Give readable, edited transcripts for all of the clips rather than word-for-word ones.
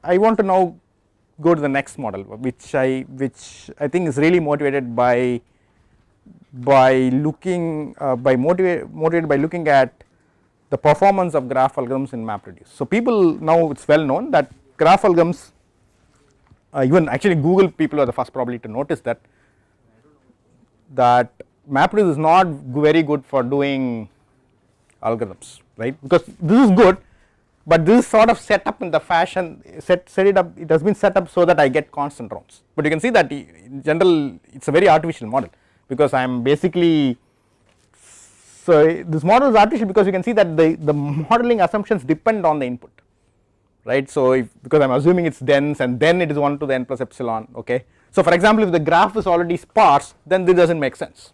I want to now go to the next model, which I think is really motivated by looking motivated by looking at the performance of graph algorithms in MapReduce. So people now, it's well known that graph algorithms, even actually Google people are the first probably to notice that MapReduce is not very good for doing algorithms, right? Because this is good, but this is sort of set up in the fashion it has been set up so that I get constant rounds. But you can see that in general it's a very artificial model, because I am basically, so this model is artificial because you can see that the modeling assumptions depend on the input, right? So because I am assuming it's dense and then it is 1 to the n plus epsilon, okay. So for example, if the graph is already sparse, then this does not make sense,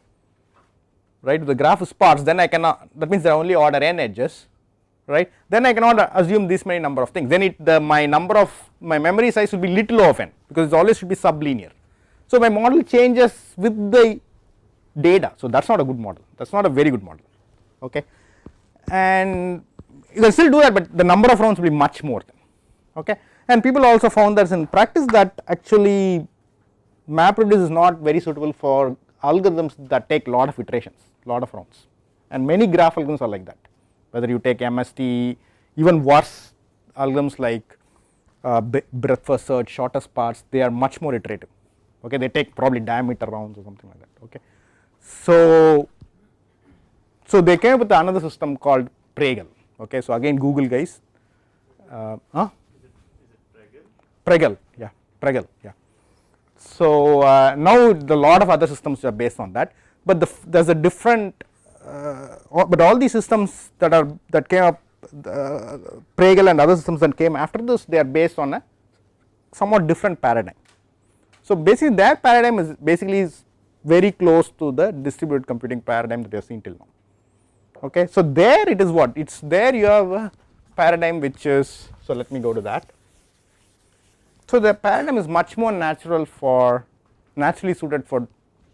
right? If the graph is sparse, then I cannot, that means there are only order n edges, right? Then I cannot assume this many number of things, then my memory size will be little of n, because it always should be sublinear. So my model changes with the data, so that is not a good model, that is not a very good model, okay. And you can still do that, but the number of rounds will be much more then, okay. And people also found that in practice that actually MapReduce is not very suitable for algorithms that take lot of iterations, lot of rounds, and many graph algorithms are like that. Whether you take MST, even worse algorithms like breadth first search, shortest paths, they are much more iterative, okay. They take probably diameter rounds or something like that, okay. So they came up with another system called Pregel, okay. So again Google guys, Is it Pregel, yeah, Pregel, yeah. So now the lot of other systems are based on that, but there's a different but all these systems that came up, Pregel and other systems that came after this, they are based on a somewhat different paradigm. So basically their paradigm is very close to the distributed computing paradigm that we have seen till now, okay. So there it is what, it's there you have a paradigm which is, so let me go to that. So the paradigm is much more naturally suited for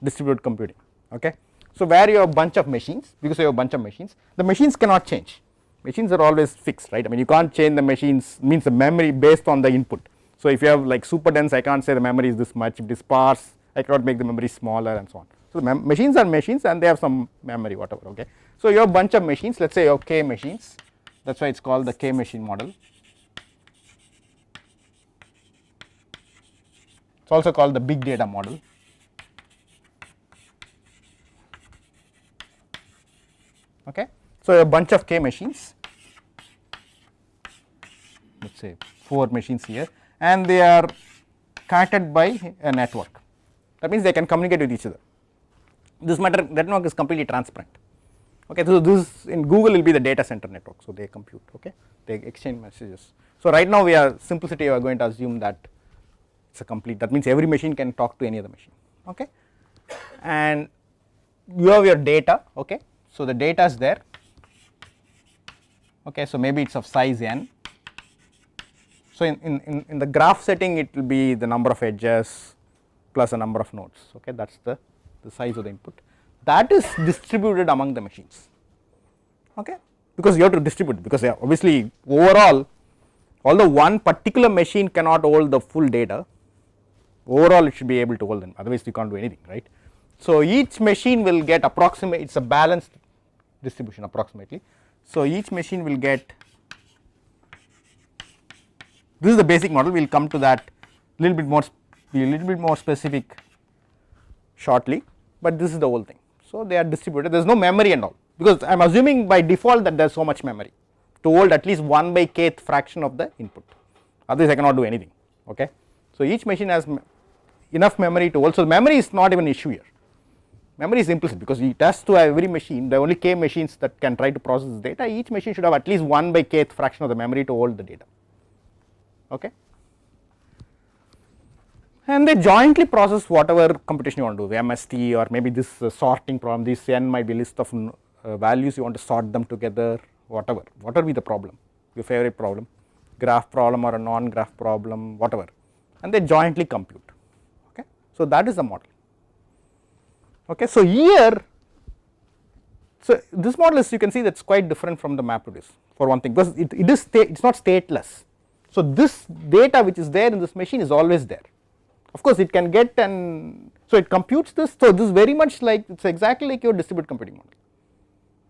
distributed computing, okay. So where you have a bunch of machines, because you have a bunch of machines, the machines cannot change, machines are always fixed, right. I mean you can't change the machines, means the memory based on the input. So if you have like super dense, I can't say the memory is this much, if it is sparse I cannot make the memory smaller and so on. So the machines are machines and they have some memory, whatever, okay. So you have a bunch of machines, let us say you have k machines, that is why it is called the k machine model. It is also called the big data model. Okay. So a bunch of k machines, let us say 4 machines here, and they are connected by a network, that means they can communicate with each other. This network is completely transparent, okay. So this in Google will be the data center network, so they compute, okay, they exchange messages. So right now we are simplicity, we are going to assume that it's a complete, that means every machine can talk to any other machine, okay. And you have your data, okay. So the data is there, okay. So maybe it's of size n. So in the graph setting it will be the number of edges plus a number of nodes, okay. That's the size of the input, that is distributed among the machines, okay, because you have to distribute, because obviously overall, although one particular machine cannot hold the full data, overall it should be able to hold them, otherwise you can't do anything, right. So each machine will get approximate, it's a balanced distribution approximately. So each machine will get, this is the basic model, we will come to that be a little bit more specific shortly, but this is the whole thing. So they are distributed, there is no memory and all, because I am assuming by default that there is so much memory to hold at least 1 by kth fraction of the input, otherwise I cannot do anything, okay. So each machine has enough memory to hold, so memory is not even an issue here. Memory is implicit because it has to have every machine, there are only k machines that can try to process this data, each machine should have at least 1 by kth fraction of the memory to hold the data, okay. And they jointly process whatever computation you want to do, MST or maybe this sorting problem, this n might be list of values, you want to sort them together, whatever be the problem, your favorite problem, graph problem or a non-graph problem, whatever, and they jointly compute, okay. So that is the model. Okay, so here, so this model is, you can see that's quite different from the MapReduce for one thing, because it is it's not stateless. So this data which is there in this machine is always there. Of course it can get, and so it computes this. So this is very much like, it's exactly like your distributed computing model.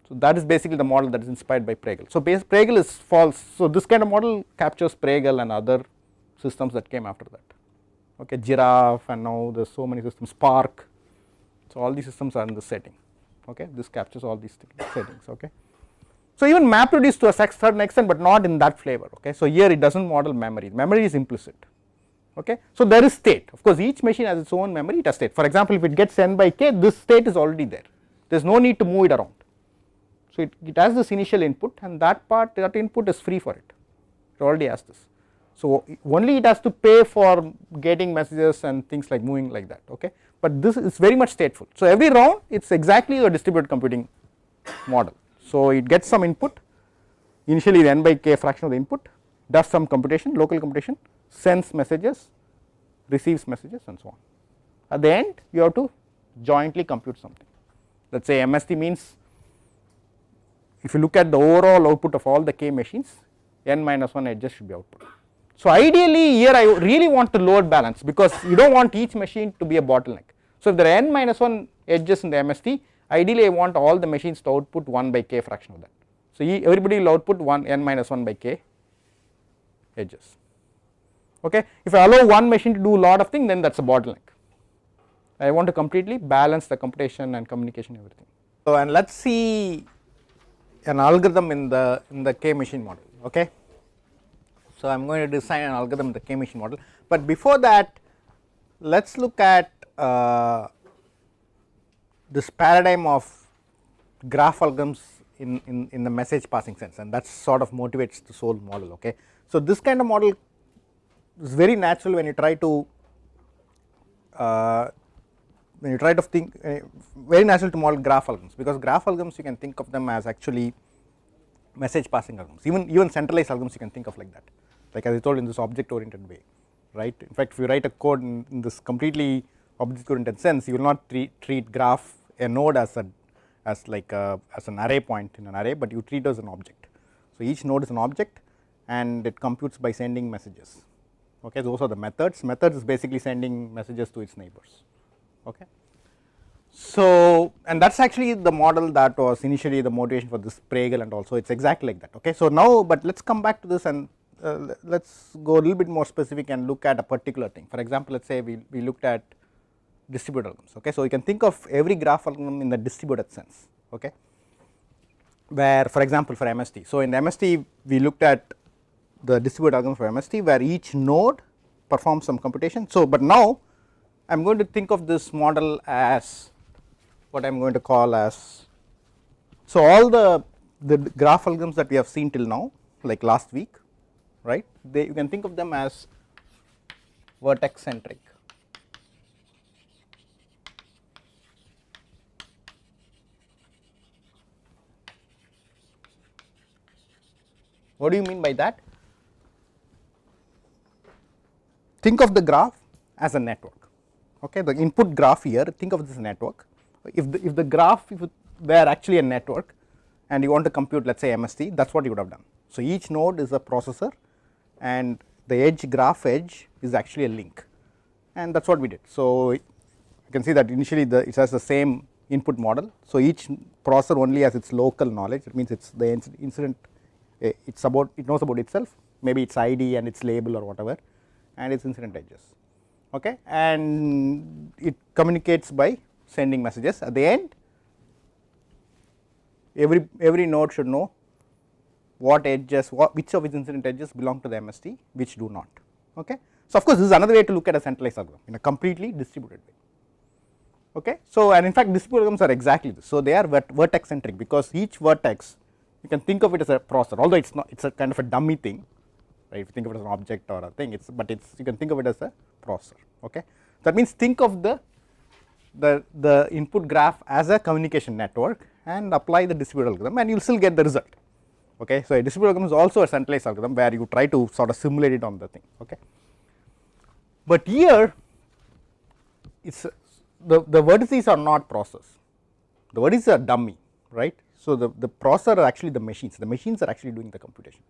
So that is basically the model that is inspired by Pregel. So Pregel is false. So this kind of model captures Pregel and other systems that came after that. Okay, Giraffe, and now there's so many systems, Spark. So all these systems are in this setting. Okay, this captures all these settings. Okay, so even MapReduce to a certain extent, but not in that flavor. Okay, so here it doesn't model memory. Memory is implicit. Okay, so there is state. Of course, each machine has its own memory. It has state. For example, if it gets n by k, this state is already there. There is no need to move it around. So it has this initial input, and that input is free for it. It already has this. So only it has to pay for getting messages and things like moving like that. Okay, but this is very much stateful. So every round it's exactly a distributed computing model. So it gets some input, initially the n by k fraction of the input, does some computation, local computation, sends messages, receives messages, and so on. At the end you have to jointly compute something. Let us say MST means, if you look at the overall output of all the k machines, n minus 1 edges should be output. So ideally here I really want to load balance, because you do not want each machine to be a bottleneck. So if there are n minus 1 edges in the MST, ideally I want all the machines to output 1 by k fraction of that. So everybody will output n minus 1 by k edges. Okay, if I allow one machine to do a lot of things, then that is a bottleneck. I want to completely balance the computation and communication, everything. So and let us see an algorithm in the k machine model. Okay, so I am going to design an algorithm in the k machine model, but before that let us look at this paradigm of graph algorithms in the message passing sense, and that sort of motivates this whole model. Okay, so this kind of model is very natural when you try to think, very natural to model graph algorithms, because graph algorithms you can think of them as actually message passing algorithms. Even centralized algorithms you can think of like that, like as I told, in this object oriented way, right. In fact, if you write a code in this completely object oriented sense, you will not treat graph a node as an array point in an array, but you treat it as an object. So each node is an object and it computes by sending messages. Okay, those are the methods. Methods is basically sending messages to its neighbors. Okay, so and that's actually the model that was initially the motivation for this Pregel, and also it's exactly like that. Okay, so now, but let's come back to this and let's go a little bit more specific and look at a particular thing. For example, let's say we looked at distributed algorithms. Okay, so you can think of every graph algorithm in the distributed sense. Okay, where, for example, for MST, so in the MST we looked at the distributed algorithm for MST, where each node performs some computation. So but now I am going to think of this model as what I am going to call as, so all the graph algorithms that we have seen till now, like last week, right, you can think of them as vertex centric. What do you mean by that? Think of the graph as a network. Okay, the input graph here, think of this as a network. If the graph were actually a network and you want to compute, let's say MST, that's what you would have done. So each node is a processor and the graph edge is actually a link, and that's what we did. So you can see that initially it has the same input model. So each processor only has its local knowledge. It means it's the incident, it knows about itself, maybe its ID and its label or whatever, and its incident edges. Okay, and it communicates by sending messages. At the end, every node should know what edges, which of its incident edges belong to the MST, which do not. Okay, so of course this is another way to look at a centralized algorithm in a completely distributed way. Okay, so and in fact distributed algorithms are exactly this. So they are vertex centric, because each vertex you can think of it as a processor, although it's not, it's a kind of a dummy thing. Right, if you think of it as an object or a thing, you can think of it as a processor. Okay, that means think of the input graph as a communication network and apply the distributed algorithm, and you will still get the result. Okay, so a distributed algorithm is also a centralized algorithm where you try to sort of simulate it on the thing. Okay, but here it's the vertices are not process. The vertices are dummy, right? So the processor are actually the machines. The machines are actually doing the computation.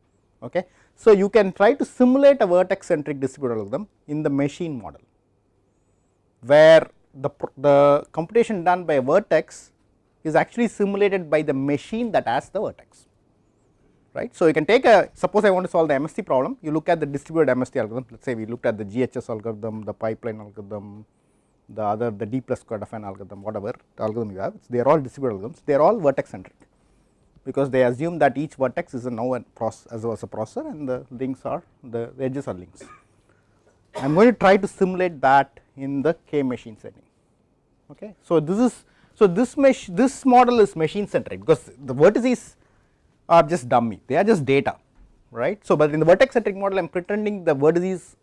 Okay. So, you can try to simulate a vertex centric distributed algorithm in the machine model, where the computation done by a vertex is actually simulated by the machine that has the vertex, right. So, you can take a, suppose I want to solve the MST problem, you look at the distributed MST algorithm, let us say we looked at the GHS algorithm, the pipeline algorithm, the other the D plus square of n algorithm, whatever the algorithm you have, they are all distributed algorithms, they are all vertex centric, because they assume that each vertex is now a process as a processor and the links are the edges are links. I am going to try to simulate that in the K machine setting. Okay. So, this model is machine centric, because the vertices are just dummy, they are just data, right. So, but in the vertex centric model I am pretending the vertices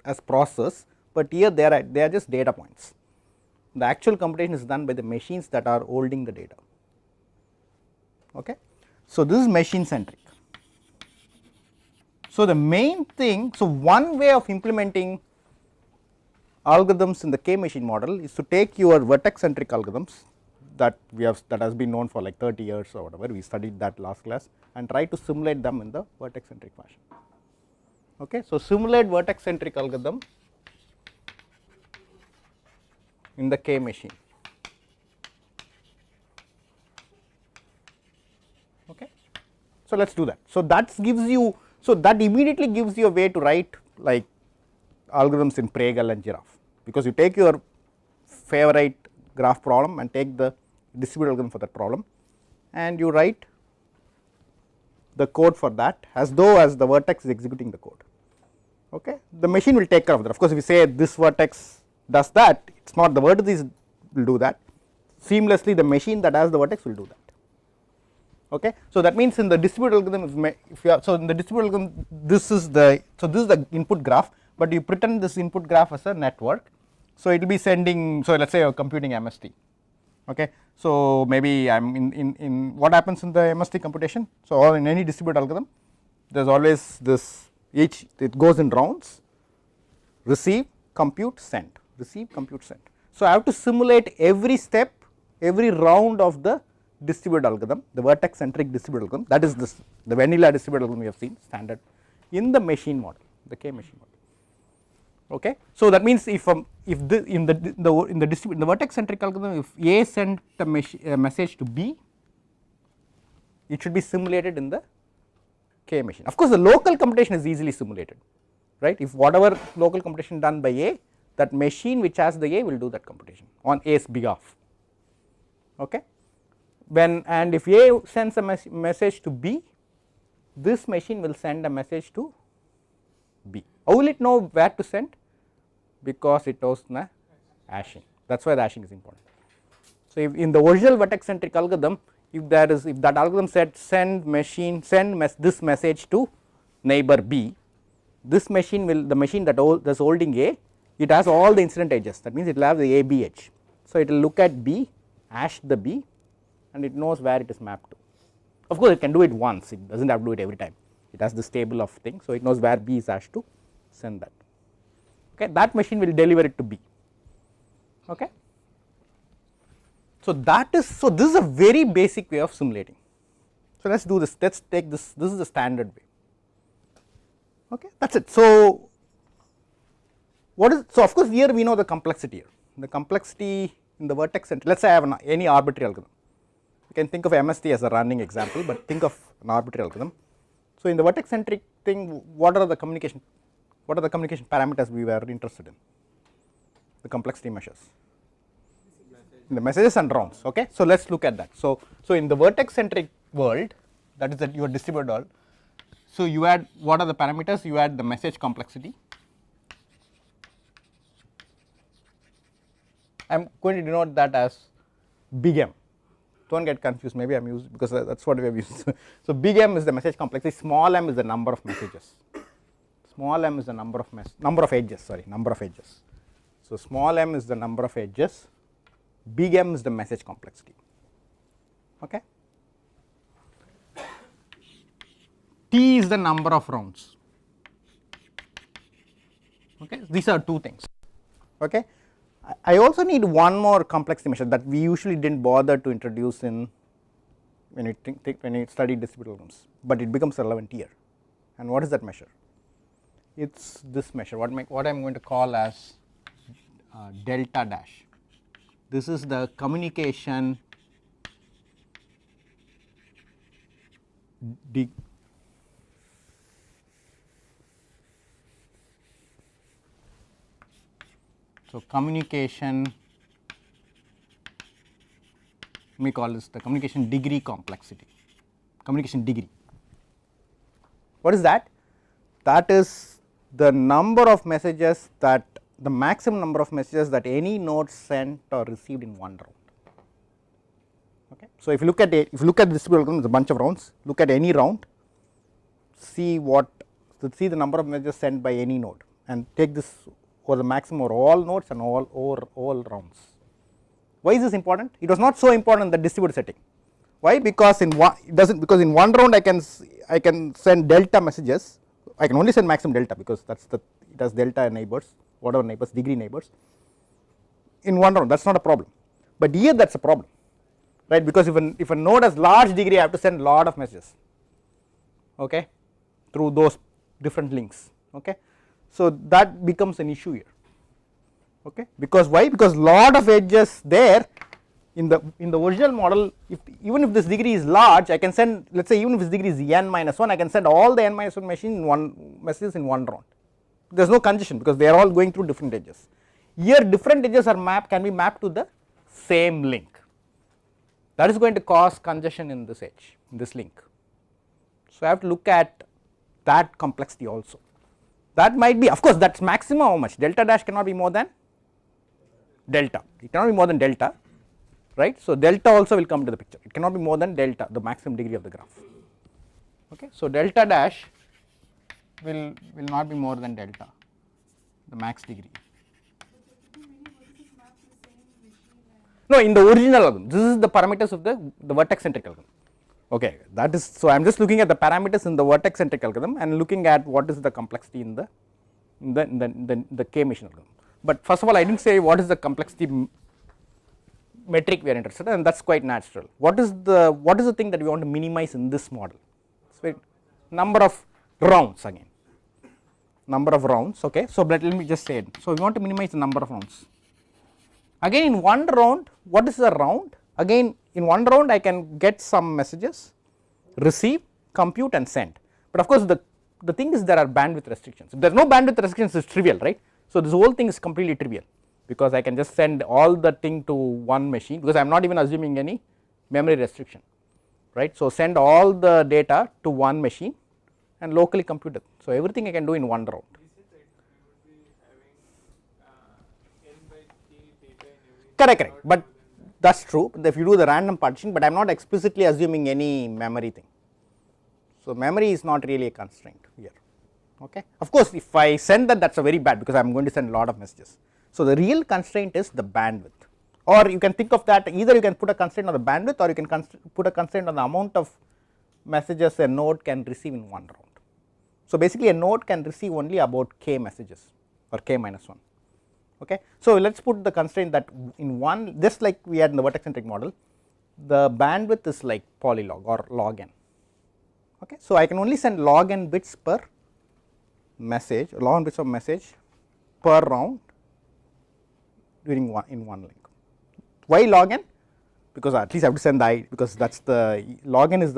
as process, but here they are just data points. The actual computation is done by the machines that are holding the data. Okay. So, this is machine centric. So, the main thing, so one way of implementing algorithms in the K machine model is to take your vertex centric algorithms that we have, that has been known for like 30 years or whatever, we studied that last class, and try to simulate them in the vertex centric fashion. Okay. So, simulate vertex centric algorithm in the K machine. Okay. So, let us do that. So, that gives you, so that immediately gives you a way to write like algorithms in Pregel and Giraffe, because you take your favorite graph problem and take the distributed algorithm for that problem and you write the code for that as though as the vertex is executing the code. Okay. The machine will take care of that. Of course, if you say this vertex does that, it is not the vertices will do that, seamlessly the machine that has the vertex will do that. Okay. So, that means in the distributed algorithm, if you have, so in the distributed algorithm this is the, so this is the input graph, but you pretend this input graph as a network. So, it will be sending, so let us say you are computing MST. Okay. So, maybe I am in what happens in the MST computation. So, or in any distributed algorithm there is always this, each it goes in rounds, receive, compute, send, receive, compute, send. So, I have to simulate every step, every round of the distributed algorithm, the vertex centric distributed algorithm, that is this, the vanilla distributed algorithm we have seen standard in the machine model, the K machine model. Okay. So, that means if the in the vertex centric algorithm, if A sent a message to B, it should be simulated in the K machine. Of course, the local computation is easily simulated, right. If whatever local computation done by A, that machine which has the A will do that computation on A's behalf. Okay. When, and if A sends a message to B, this machine will send a message to B. How will it know where to send? Because it knows the hashing, that is why the hashing is important. So, if in the original vertex centric algorithm, if there is, if that algorithm said send machine, this message to neighbor B, this machine will, the machine that is holding A, it has all the incident edges, that means it will have the A B edge. So, it will look at B, hash the B, and it knows where it is mapped to. Of course, it can do it once, it does not have to do it every time, it has this table of things. So, it knows where B is hashed to send that. Okay. That machine will deliver it to B. Okay. So, that is, so this is a very basic way of simulating. So, let us do this, let us take this, this is the standard way. Okay. That is it. So, what is, so of course, here we know the complexity here, the complexity in the vertex centric, let us say I have any arbitrary algorithm. You can think of MST as a running example, but think of an arbitrary algorithm. So, in the vertex centric thing, what are the communication parameters we were interested in, the complexity measures, in the messages and rounds. Okay. So, let us look at that. So, in the vertex centric world, that is that your distributed world, so you add, what are the parameters? You add the message complexity. I am going to denote that as big M, do not get confused, maybe I am used because that is what we have used. So, big M is the message complexity, small m is the number of messages, small m is the number of edges, sorry, number of edges. So, small m is the number of edges, big M is the message complexity. Okay. T is the number of rounds. Okay. These are two things. Okay. I also need one more complexity measure that we usually did not bother to introduce in when you study distributed algorithms, but it becomes relevant here. and what is that measure? It is this measure, what I am going to call as delta dash. This is the communication so communication, let me call this the communication degree complexity, communication degree. What is that? That is the number of messages that the maximum number of messages that any node sent or received in one round. Okay. So, if you look at if you look at the distributed algorithm, it is a bunch of rounds, look at any round, see see the number of messages sent by any node and take this over the maximum over all nodes and all rounds. Why is this important? It was not so important in the distributed setting. Why? Because in one it does not, because in one round I can send delta messages, I can only send maximum delta because that is the it has delta neighbors, whatever neighbors, degree neighbors in one round, that is not a problem, but here that is a problem, right, because if a node has large degree I have to send lot of messages, okay, through those different links, okay. So that becomes an issue here, okay, because why? Because lot of edges there in the original model, even if this degree is large, I can send, let us say even if this degree is n minus 1, I can send all the n minus 1 messages in one round. There is no congestion because they are all going through different edges. Here different edges are can be mapped to the same link. That is going to cause congestion in this edge, in this link. So I have to look at that complexity also. That might be, of course, that is maximum how much? Delta dash cannot be more than delta. It cannot be more than delta, right. So delta also will come into the picture. It cannot be more than delta, the maximum degree of the graph. Okay. So delta dash will not be more than delta, the max degree. No, in the original algorithm, this is the parameters of the vertex centric algorithm. Okay, that is, so I am just looking at the parameters in the vertex centric algorithm and looking at what is the complexity in the K machine algorithm. But first of all, I did not say what is the complexity metric we are interested in, and that is quite natural. What is the thing that we want to minimize in this model? So number of rounds again, number of rounds. Okay, so let me just say it. So we want to minimize the number of rounds. Again in one round, what is the round? Again in one round I can get some messages, receive, compute and send, but of course the thing is there are bandwidth restrictions. If there is no bandwidth restrictions, it is trivial, right. So this whole thing is completely trivial because I can just send all the thing to one machine because I am not even assuming any memory restriction, right. So send all the data to one machine and locally compute it. So everything I can do in one round. Correct, but that is true if you do the random partition, but I am not explicitly assuming any memory thing. So memory is not really a constraint here, okay. Of course if I send that is a very bad because I am going to send a lot of messages. So the real constraint is the bandwidth, or you can think of that either you can put a constraint on the bandwidth or you can put a constraint on the amount of messages a node can receive in one round. So basically a node can receive only about k messages or k minus 1. Okay. So let us put the constraint that in one, just like we had in the vertex centric model, the bandwidth is like polylog or log n. Okay. So I can only send log n bits per message, log n bits of message per round during in one link. Why log n? Because at least I have to send the because that is the log n is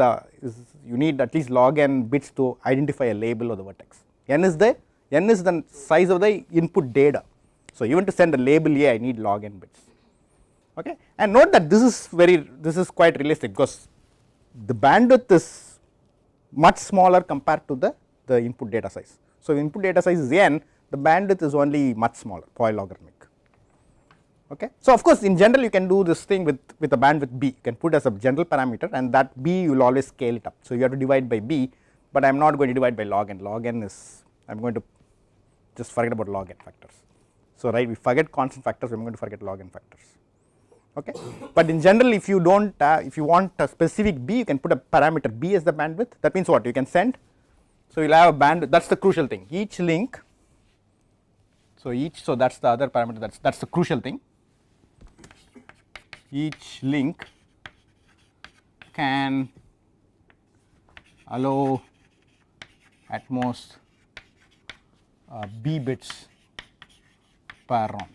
you need at least log n bits to identify a label of the vertex. N is the size of the input data. So even to send a label A, I need log n bits. Okay, and note that this is quite realistic because the bandwidth is much smaller compared to the input data size. So input data size is n, the bandwidth is only much smaller, polylogarithmic. Okay, so of course in general you can do this thing with a bandwidth b, you can put as a general parameter, and that b you will always scale it up. So you have to divide by b, but I am not going to divide by log n. Log n is, I am going to just forget about log n factors. So right, we forget constant factors, we are going to forget log n factors. Okay, but in general if you don't if you want a specific b, you can put a parameter b as the bandwidth. That means what? You can send, so you will have a bandwidth, that is the crucial thing. Each link, so that is the other parameter, that is the crucial thing. Each link can allow at most b bits per round.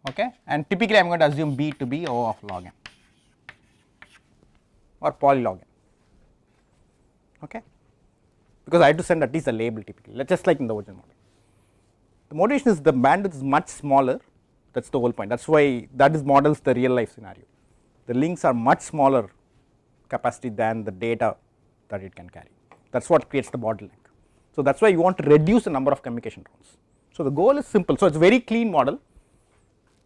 Okay, and typically I am going to assume b to be O of log n or polylog n, okay, because I have to send at least a label typically, just like in the original model. The motivation is the bandwidth is much smaller, that is the whole point, that is why that is models the real life scenario. The links are much smaller capacity than the data that it can carry, that is what creates the bottleneck. So that is why you want to reduce the number of communication rounds. So the goal is simple, so it is a very clean model,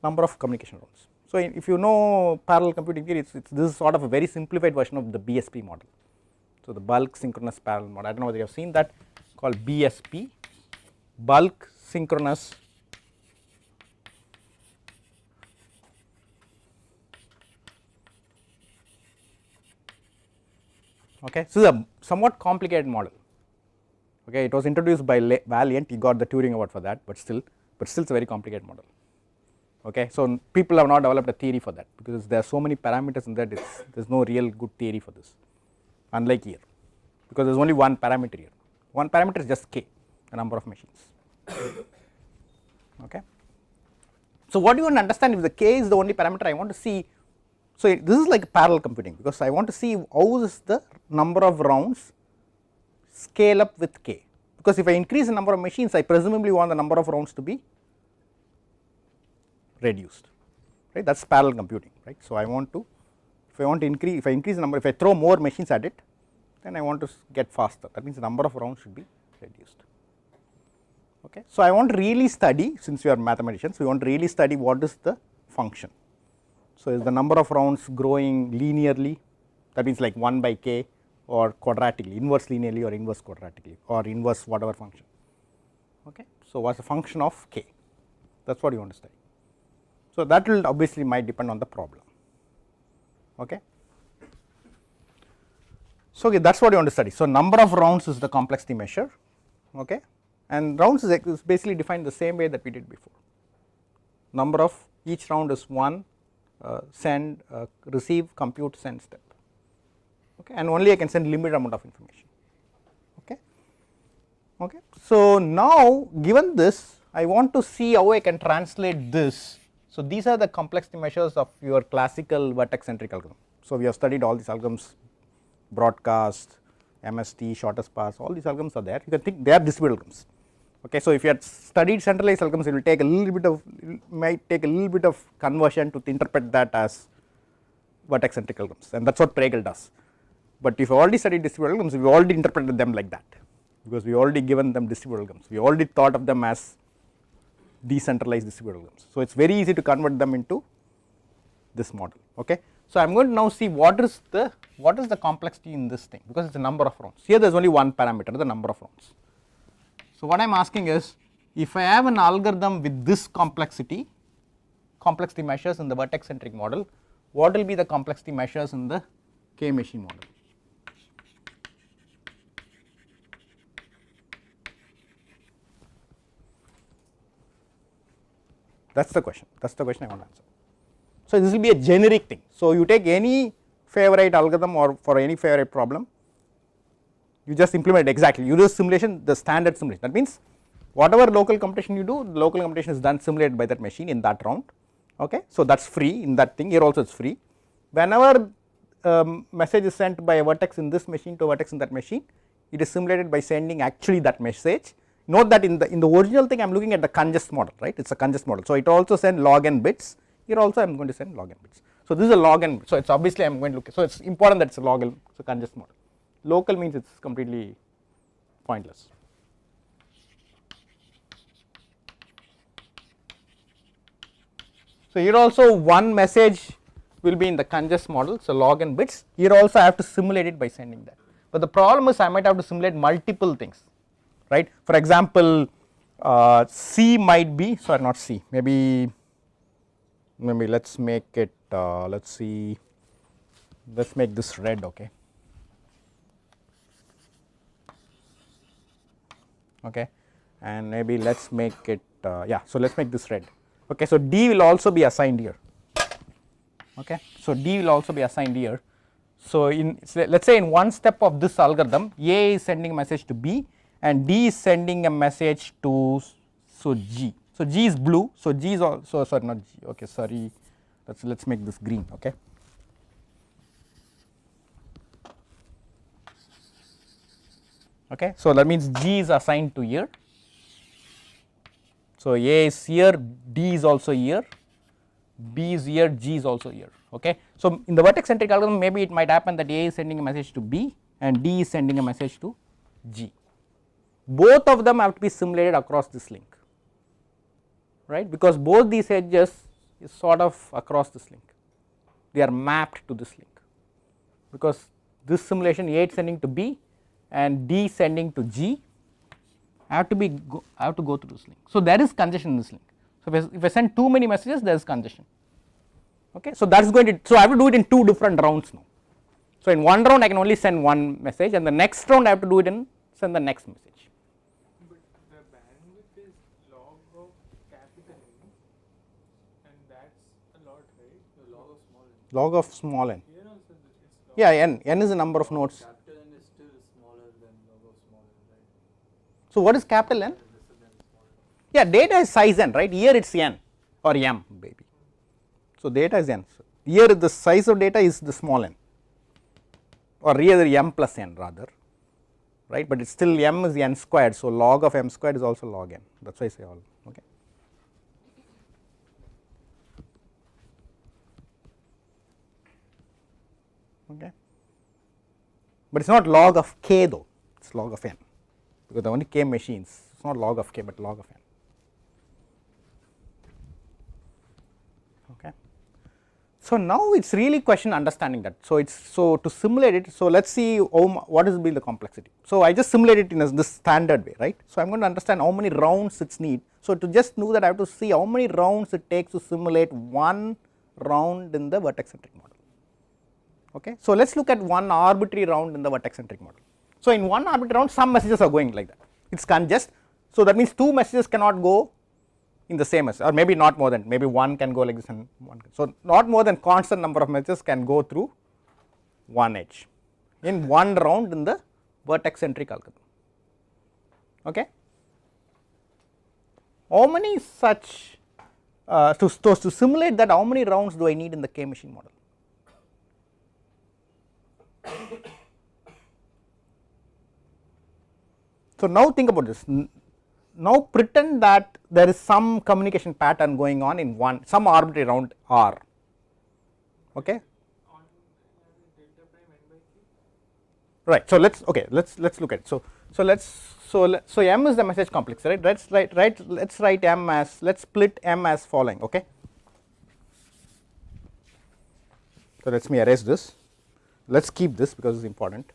number of communication rounds. So if you know parallel computing theory, this is sort of a very simplified version of the BSP model. So the bulk synchronous parallel model, I do not know whether you have seen that, called BSP, bulk synchronous okay. So this is a somewhat complicated model, okay. It was introduced by Valiant, he got the Turing award for that, but still it's a very complicated model, okay. So people have not developed a theory for that because there are so many parameters in that there is no real good theory for this, unlike here, because there is only one parameter here, one parameter is just k, the number of machines, okay. So what you want to understand, if the k is the only parameter, I want to see, so this is like parallel computing, because I want to see how is the number of rounds scale up with k, because if I increase the number of machines, I presumably want the number of rounds to be reduced, right, that is parallel computing, right. So I want to, if I increase the number, if I throw more machines at it, then I want to get faster, that means the number of rounds should be reduced, okay. So I want to really study, since we are mathematicians, we want to really study what is the function. So is the number of rounds growing linearly, that means like 1 by k, or quadratically, inverse linearly or inverse quadratically, or inverse whatever function, okay. So what is the function of k, that is what you want to study. So that will obviously might depend on the problem, okay. So okay, that is what you want to study. So number of rounds is the complexity measure, okay, and rounds is basically defined the same way that we did before. Number of each round is 1 send, receive, compute, send step, okay, and only I can send limited amount of information, okay. Okay. So now given this, I want to see how I can translate this. So these are the complexity measures of your classical vertex centric algorithm. So we have studied all these algorithms, broadcast, MST, shortest path, all these algorithms are there. You can think they are distributed algorithms. Okay, so if you had studied centralized algorithms, it will take a little bit of, might take a little bit of conversion to interpret that as vertex centric algorithms, and that is what Pregel does. But if you already studied distributed algorithms, we already interpreted them like that, because we already given them distributed algorithms. We already thought of them as decentralized distributed algorithms. So it's very easy to convert them into this model. Okay. So I'm going to now see what is the complexity in this thing, because it's a number of rounds. Here there's only one parameter, the number of rounds. So what I'm asking is, if I have an algorithm with this complexity measures in the vertex centric model, what will be the complexity measures in the K machine model? That is the question, I want to answer. So this will be a generic thing. So you take any favorite algorithm or for any favorite problem, you just implement it exactly, you do simulation, the standard simulation. That means whatever local computation you do, the local computation is done simulated by that machine in that round. Okay. So that is free in that thing, here also it is free. Whenever message is sent by a vertex in this machine to a vertex in that machine, it is simulated by sending actually that message. Note that in the original thing I am looking at the congest model, right, it is a congest model. So it also send log n bits, here also I am going to send log n bits. So this is a log n, so it is obviously I am going to look at, so it is important that it is a log n, so congest model. Local means it is completely pointless. So here also one message will be in the congest model, so log n bits, here also I have to simulate it by sending that. But the problem is I might have to simulate multiple things, right. For example, C might be, sorry not C, maybe let us make it, let us see, let us make this red, okay. Okay, and maybe let us make it, yeah, so let us make this red. Okay, so D will also be assigned here. Okay, so D will also be assigned here. So, let us say in one step of this algorithm, A is sending a message to B and D is sending a message to G. So, G is blue. So, G is also sorry not G, okay, sorry, let us make this green. Okay. Okay. So, that means G is assigned to here. So, A is here, D is also here, B is here, G is also here. Okay. So, in the vertex centric algorithm, maybe it might happen that A is sending a message to B and D is sending a message to G. Both of them have to be simulated across this link, right, because both these edges is sort of across this link, they are mapped to this link, because this simulation A is sending to B and D sending to G have to go through this link. So, there is congestion in this link. So, if I send too many messages, there is congestion. Okay. So, that is going to, so I have to do it in two different rounds now. So, in one round I can only send one message and the next round I have to do it in send the next message. But the bandwidth is log of capital N and that's a lot, right? The log of small n. Log of small n. Here also it's log. Yeah, n is the number of nodes. Capital N is still smaller than log of small n, right? So, what is capital N? Yeah, data is size n, right, here it is n or m baby. So, data is n, so here the size of data is the small n or here m plus n rather, right, but it is still m is n squared. So, log of m squared is also log n, that is why I say all. Okay. Okay. But it is not log of k though, it is log of n, because the only k machines, it is not log of k but log of n. Okay. So, now it is really question understanding that. So, it is so to simulate it. So, let us see what is be the complexity. So, I just simulate it in this standard way, right. So, I am going to understand how many rounds it needs. So, to just know that I have to see how many rounds it takes to simulate one round in the vertex centric model. Okay. So, let us look at one arbitrary round in the vertex centric model. So, in one arbitrary round some messages are going like that, it is congest. So, that means two messages cannot go in the same message, or maybe not more than, maybe one can go like this and one can. So, not more than constant number of messages can go through one edge in one round in the vertex centric algorithm. Okay. How many such to simulate that, how many rounds do I need in the K machine model? So, now think about this. Now, pretend that there is some communication pattern going on in some arbitrary round R. Okay. On delta prime n by k. Right. So, let's look at it. So m is the message complex, right. Let's write m as, let's split m as following. Okay. So, let me erase this. Let's keep this because it's important.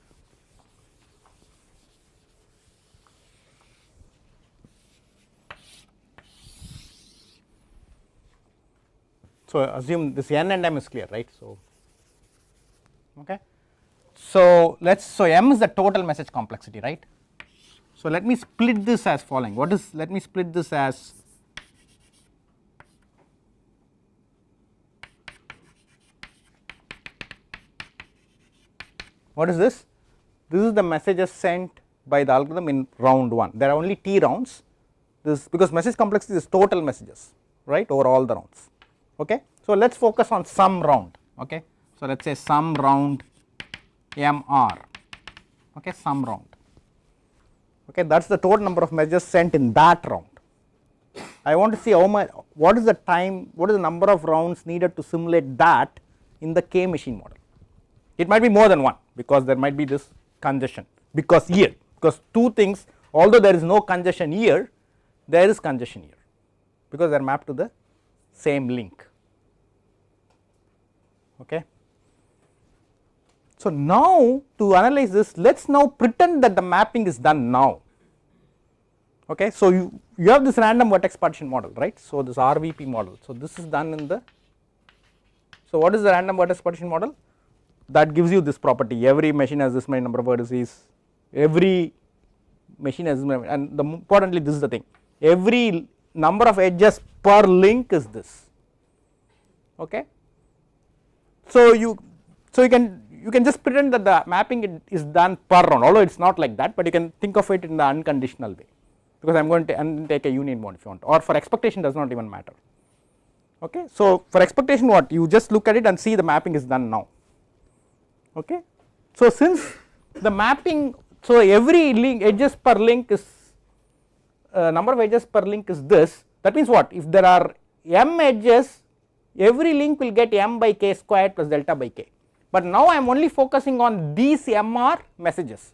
So, assume this n and m is clear, right. So, okay. So, m is the total message complexity, right. So, let me split this as following. What is, let me split this as what is this? This is the messages sent by the algorithm in round 1. There are only t rounds, this because message complexity is total messages, right, over all the rounds. Okay. So, let us focus on some round. Okay. So, let us say some round mr, okay, some round. Okay, that is the total number of messages sent in that round. I want to see how much, what is the time, what is the number of rounds needed to simulate that in the K machine model. It might be more than one, because there might be this congestion, because here, because two things, although there is no congestion here, there is congestion here, because they are mapped to the same link. Okay. So, now to analyze this, let us now pretend that the mapping is done now. Okay. So, you have this random vertex partition model, right. So, this RVP model. So, this is done in the, so what is the random vertex partition model? That gives you this property, every machine has this many number of vertices, every machine has this many, and importantly this is the thing, every number of edges per link is this. Okay. So, you you can just pretend that the mapping is done per round, although it is not like that, but you can think of it in the unconditional way, because I am going to take a union mode if you want, or for expectation does not even matter. Okay. So, for expectation what, you just look at it and see the mapping is done now. Okay. So, since the mapping, so every link edges per link is number of edges per link is this, that means what, if there are m edges, every link will get m by k squared plus delta by k, but now I am only focusing on these mr messages,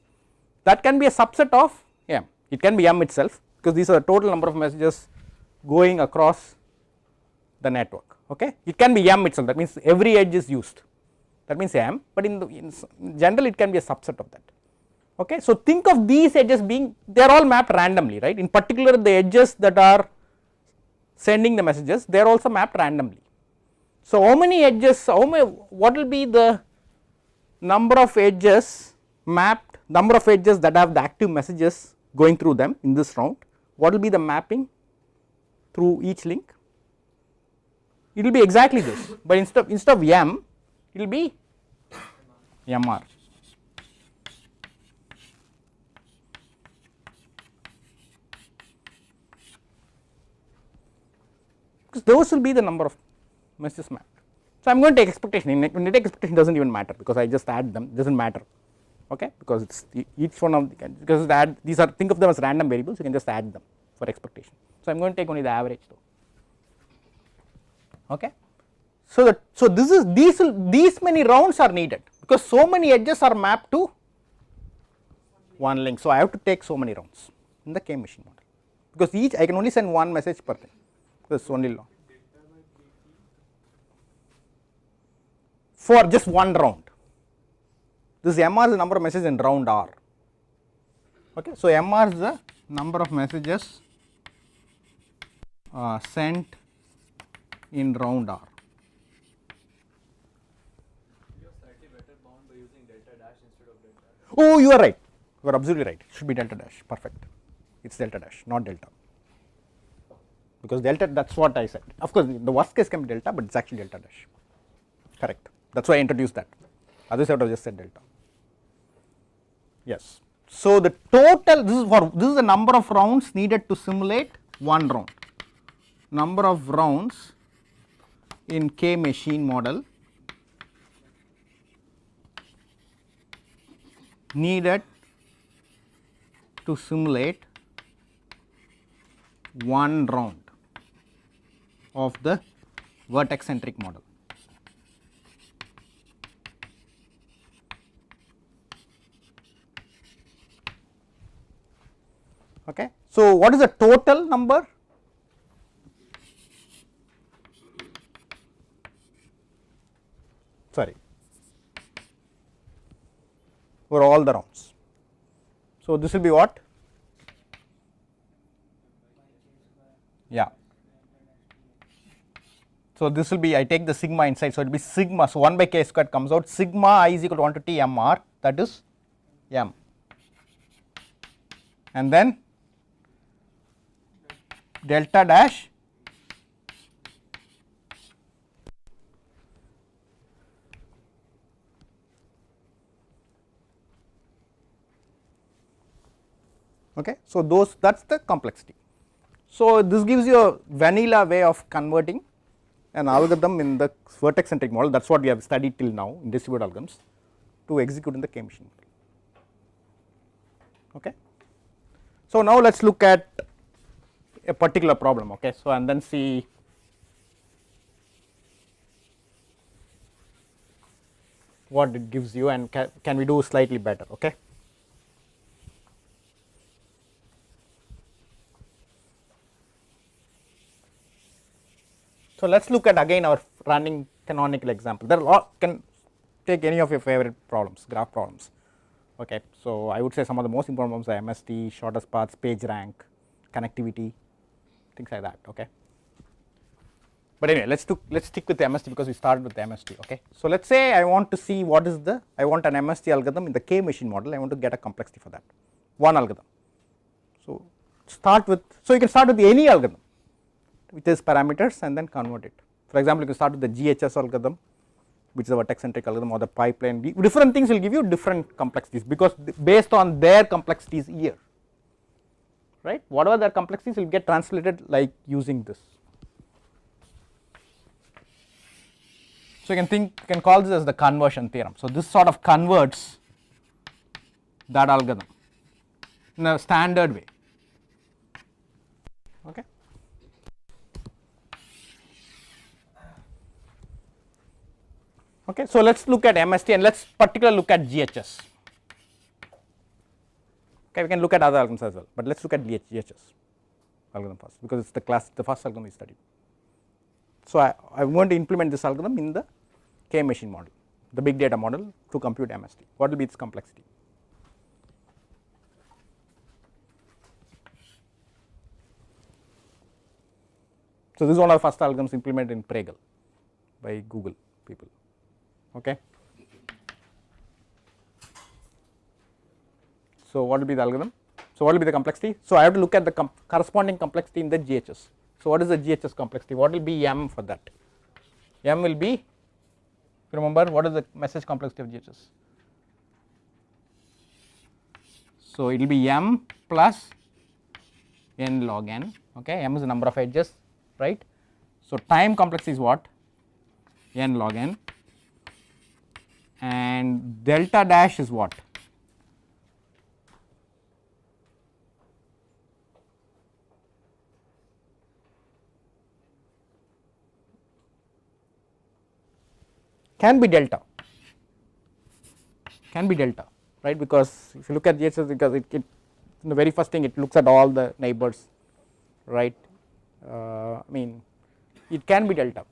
that can be a subset of m, it can be m itself, because these are the total number of messages going across the network. Okay. It can be m itself, that means every edge is used, that means m, but in general it can be a subset of that. Okay. So, think of these edges being, they are all mapped randomly, right, in particular the edges that are sending the messages, they are also mapped randomly. So, how many edges, what will be the number of edges mapped, number of edges that have the active messages going through them in this round, what will be the mapping through each link? It will be exactly this, but instead of m, it will be mr. Because those will be the number of messages mapped. So, I am going to take expectation, when I take expectation does not even matter, because I just add them, does not matter, okay, because it is each one of the, because these are, think of them as random variables, you can just add them for expectation. So, I am going to take only the average though. Okay. So, this is these many rounds are needed, because so many edges are mapped to one link. So, I have to take so many rounds in the K machine model, because each I can only send one message per thing, because it is only long for just one round. This mr is the number of messages in round r. Okay. So, mr is the number of messages sent in round r. You are slightly better bound by using delta dash instead of delta. Oh, you are right, you are absolutely right, it should be delta dash, perfect, it is delta dash, not delta, because delta, that is what I said. Of course, the worst case can be delta, but it is actually delta dash, correct, that is why I introduced that, otherwise I would have just said delta. Yes. So, the total, this is the number of rounds needed to simulate one round, number of rounds in K machine model needed to simulate one round of the vertex centric model. Okay. So, what is the total number? Sorry, for all the rounds. So, this will be what? Yeah. So, this will be, I take the sigma inside, so it will be sigma, so 1 by k squared comes out, sigma I is equal to 1 to t mr, that is m, and then delta dash okay. So, that is the complexity. So, this gives you a vanilla way of converting an algorithm in the vertex centric model, that is what we have studied till now in distributed algorithms, to execute in the K machine model. Okay. So, now let us look at a particular problem, okay. So, and then see what it gives you, and can we do slightly better, okay. So, let us look at again our running canonical example. There are a lot, can take any of your favorite problems, graph problems, okay. So, I would say some of the most important problems are MST, shortest paths, page rank, connectivity, things like that, okay. But anyway, let us stick with the MST, because we started with the MST, okay. So, let us say I want to see what is the, I want an MST algorithm in the K machine model, I want to get a complexity for that, one algorithm. So, start with, so you can start with any algorithm with its parameters and then convert it. For example, you can start with the GHS algorithm, which is the vertex centric algorithm, or the pipeline. Different things will give you different complexities, because based on their complexities here, right, whatever their complexities will get translated like using this. So you can call this as the conversion theorem. So this sort of converts that algorithm in a standard way. Okay. Okay, so let's look at MST and let's particularly look at GHS. Okay, we can look at other algorithms as well, but let's look at GHS algorithm first, because it's the first algorithm we studied. So I'm going to implement this algorithm in the K machine model, the big data model, to compute MST. What will be its complexity? So this is one of the first algorithms implemented in Pregel by Google people. Okay. So what will be the algorithm? So what will be the complexity? So I have to look at the corresponding complexity in the GHS. So what is the GHS complexity? What will be M for that? M will be, if you remember, what is the message complexity of GHS? So it will be M plus n log n. Okay, M is the number of edges, right? So time complexity is what? N log n, and delta dash is what? Can be delta, right, because if you look at GHS, because it the very first thing it looks at all the neighbors, right. I mean, it can be delta.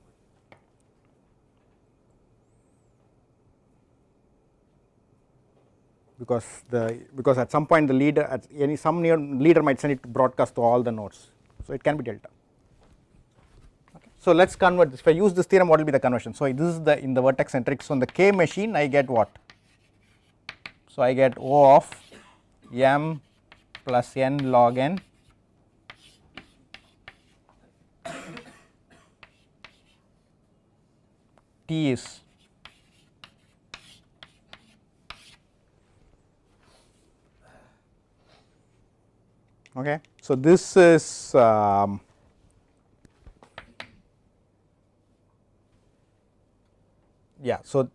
Because at some point the leader, at some leader might send it to broadcast to all the nodes, so it can be delta. Okay. So let's convert this. If I use this theorem, what will be the conversion? So this is in the vertex centric. So in the K machine, I get what? So I get O of M plus n log n T is okay. So this is yeah. So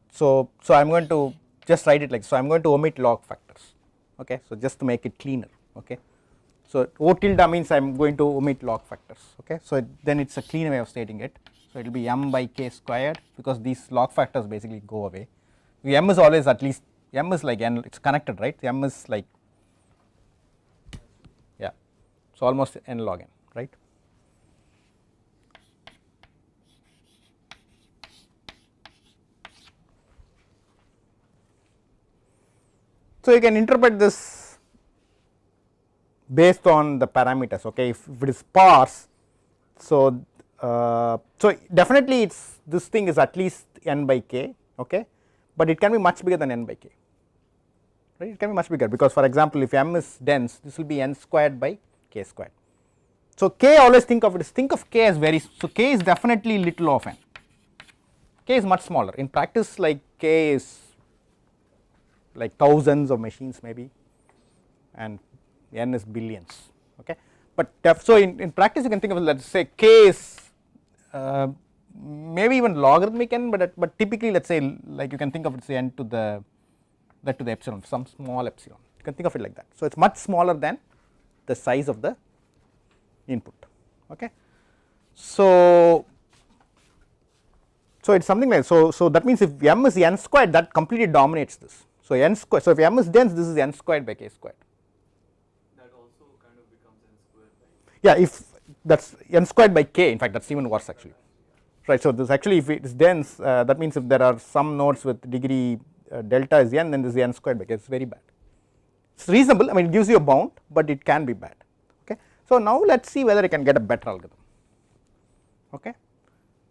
I'm going to just write it like so. I'm going to omit log factors. Okay. So just to make it cleaner. Okay. So O tilde means I'm going to omit log factors. Okay. So then it's a cleaner way of stating it. So it will be M by K squared, because these log factors basically go away. M is always at least, M is like n, it's connected, right? M is like, yeah, so almost n log n, right? So you can interpret this based on the parameters. Okay, if it is sparse, so definitely it's, this thing is at least n by k, okay, but it can be much bigger than n by k, right? It can be much bigger, because for example, if M is dense, this will be n squared by k squared. So k, always think of k as very, so k is definitely little of n, k is much smaller. In practice, like k is like thousands of machines maybe, and n is billions, okay. But so in practice you can think of it, let's say k is maybe even logarithmic n, but typically let's say, like you can think of it, say n to the epsilon, some small epsilon, you can think of it like that. So it's much smaller than the size of the input, okay. So it's something like, so that means if M is n squared, that completely dominates this. So n squared, so if M is dense, this is n squared by k squared. That also kind of becomes n squared by. Yeah, if that's n squared by k, in fact that's even worse actually, right. So this actually, if it is dense, that means if there are some nodes with degree delta is n, then this is n squared by k, it's very bad. It's reasonable, I mean it gives you a bound, but it can be bad, okay. So now let's see whether I can get a better algorithm, okay,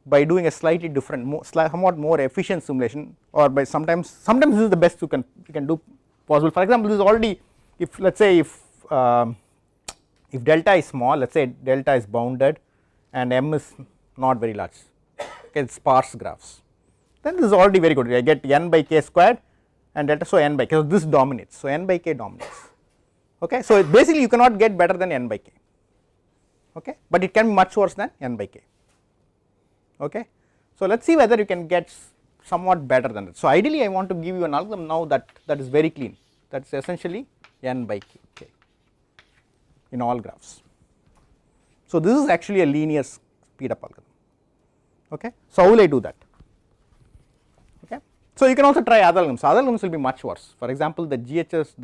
by doing a slightly different, somewhat more efficient simulation, or by sometimes this is the best you can do possible. For example, this is already, if let's say if delta is small, let's say delta is bounded and M is not very large, okay, it's sparse graphs, then this is already very good. I get n by k squared and delta, so n by k, so this dominates, so n by k dominates. Okay, so basically you cannot get better than n by k, okay, but it can be much worse than n by k. Okay, so let us see whether you can get somewhat better than that. So ideally I want to give you an algorithm now that is very clean, that is essentially n by k in all graphs. So this is actually a linear speed up algorithm. Okay, so how will I do that? Okay, so you can also try other algorithms. Other algorithms will be much worse. For example, the GHS,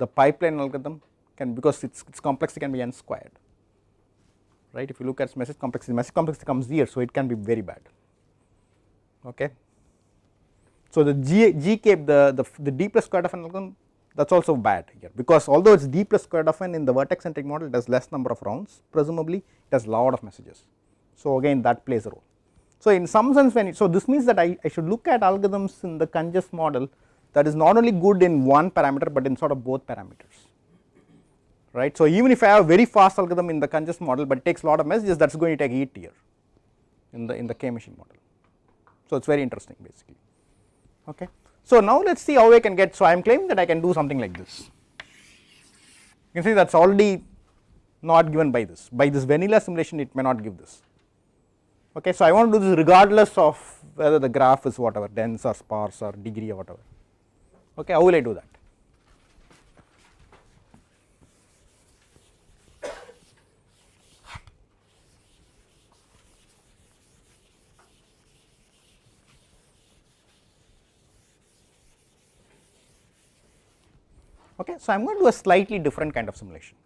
the pipeline algorithm can, because its complexity can be n squared, right. If you look at message complexity comes here, so it can be very bad. Okay, so the GK, the d plus square root of n algorithm, that is also bad here, because although it is d plus square root of n in the vertex centric model, it has less number of rounds, presumably it has lot of messages. So again that plays a role. So in some sense, so this means that I should look at algorithms in the Conjus model that is not only good in one parameter but in sort of both parameters, right. So even if I have a very fast algorithm in the Conjus model but it takes a lot of messages, that is going to take 8 here in the K machine model. So it is very interesting basically. Okay, so now let us see how I can get, so I am claiming that I can do something like this. You can see that is already not given by this vanilla simulation, it may not give this. Okay, so I want to do this regardless of whether the graph is whatever, dense or sparse or degree or whatever. Okay, how will I do that? Okay, so I am going to do a slightly different kind of simulation,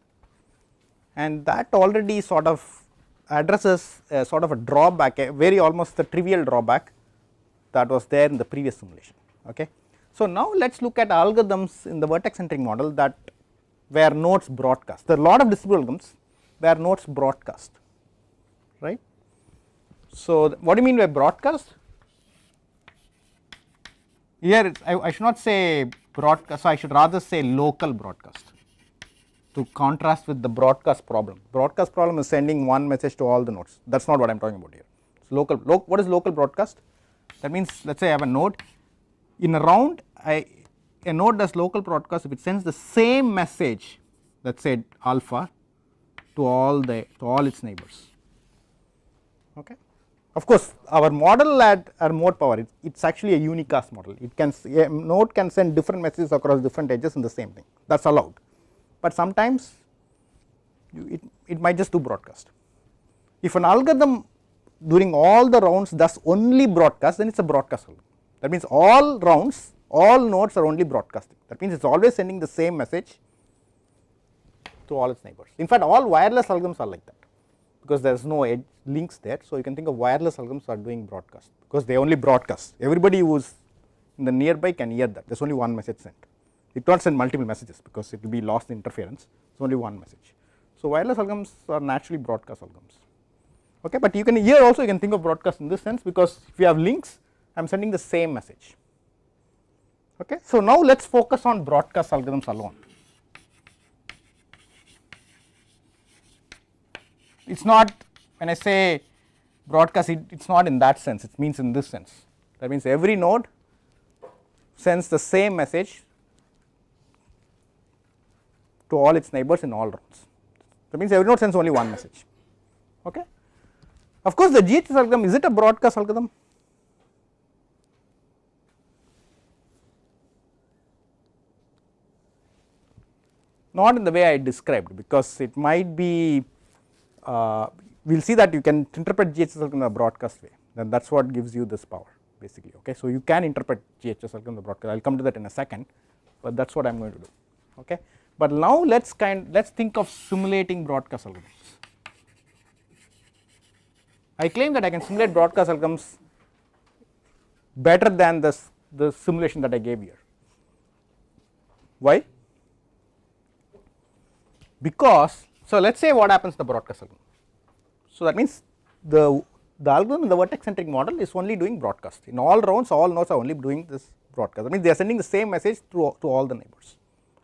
and that already sort of addresses a sort of a drawback, a very almost a trivial drawback that was there in the previous simulation. Okay, so now let us look at algorithms in the vertex centric model that where nodes broadcast. There are a lot of distributed algorithms where nodes broadcast, right. So what do you mean by broadcast? Here I should not say broadcast, so I should rather say local broadcast, to contrast with the broadcast problem. Broadcast problem is sending one message to all the nodes, that is not what I am talking about here. So local, what is local broadcast? That means let us say I have a node, in a round a node does local broadcast if it sends the same message, let us say alpha, to all its neighbors. Okay. Of course our model at our mode power, it is actually a unicast model, it can, a node can send different messages across different edges in the same thing, that is allowed, but sometimes it might just do broadcast. If an algorithm during all the rounds does only broadcast, then it is a broadcast algorithm. That means all rounds, all nodes are only broadcasting, that means it is always sending the same message to all its neighbors. In fact all wireless algorithms are like that, because there is no edge links there, so you can think of wireless algorithms are doing broadcast, because they only broadcast, everybody who is in the nearby can hear that, there is only one message sent. It will not send multiple messages because it will be lost in interference, it is only one message. So wireless algorithms are naturally broadcast algorithms. Okay, but you can here also you can think of broadcast in this sense, because if you have links I am sending the same message. Okay, so now let us focus on broadcast algorithms alone. It is not, when I say broadcast, it is not in that sense, it means in this sense. That means every node sends the same message to all its neighbors in all rounds. That means every node sends only one message. Okay. Of course the GHS algorithm, is it a broadcast algorithm? Not in the way I described, because it might be, we will see that you can interpret GHS algorithm in a broadcast way, then that is what gives you this power basically. Okay, so you can interpret GHS algorithm in the broadcast, I will come to that in a second, but that is what I am going to do. Okay, but now let us think of simulating broadcast algorithms. I claim that I can simulate broadcast algorithms better than the simulation that I gave here. Why? Because, so let us say what happens to the broadcast algorithm. So that means the algorithm in the vertex centric model is only doing broadcast. In all rounds all nodes are only doing this broadcast, that means they are sending the same message to all the neighbors.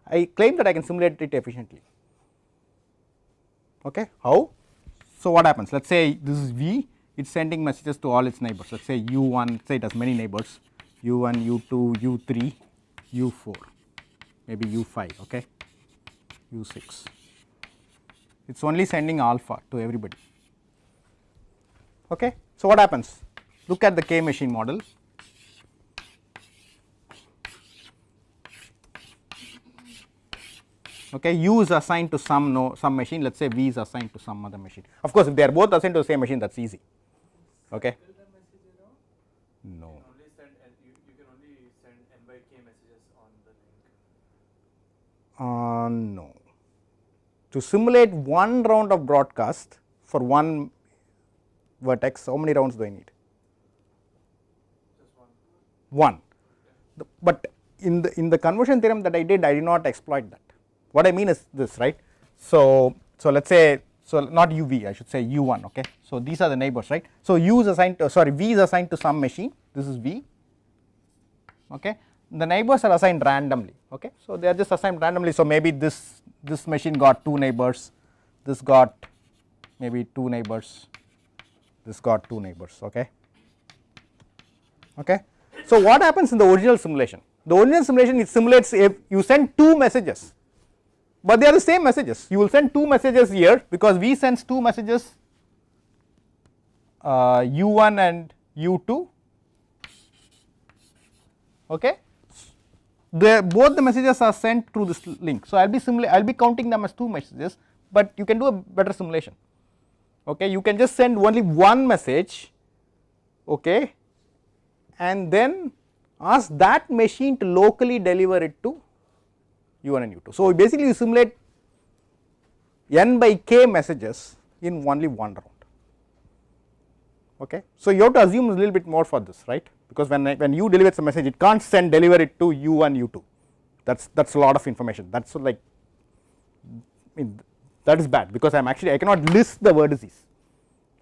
I claim that I can simulate it efficiently. Okay, how? So what happens? Let us say this is V, it's sending messages to all its neighbors. Let's say u1, say it has many neighbors, u1, u2, u3, u4, maybe u5, okay, u6. It's only sending alpha to everybody. Okay. So what happens? Look at the K machine model. Okay, U is assigned to some machine. Let's say V is assigned to some other machine. Of course, if they are both assigned to the same machine, that's easy. Okay. No. You can only send n by k messages on the link. No. To simulate one round of broadcast for one vertex, how many rounds do I need? Just one. One. But in the conversion theorem that I did not exploit that. What I mean is this, right? So let's say, so not UV, I should say U1, okay. So these are the neighbors, right? So U is assigned to, V is assigned to some machine, this is V, okay. The neighbors are assigned randomly, okay. So they are just assigned randomly, so maybe this machine got 2 neighbors, this got maybe 2 neighbors, this got 2 neighbors, okay. Okay. So what happens in the original simulation? The original simulation, it simulates if you send 2 messages, but they are the same messages. You will send 2 messages here because V sends 2 messages, U1 and U2, okay. Both the messages are sent through this link. So I will be counting them as 2 messages, but you can do a better simulation, okay. You can just send only one message, okay, and then ask that machine to locally deliver it to U1 and U2. So basically you simulate n by k messages in only one round, okay. So you have to assume a little bit more for this, right, because when you deliver a message, it can't deliver it to U1, U2, that's a lot of information, that's like, I mean, that is bad because I cannot list the vertices,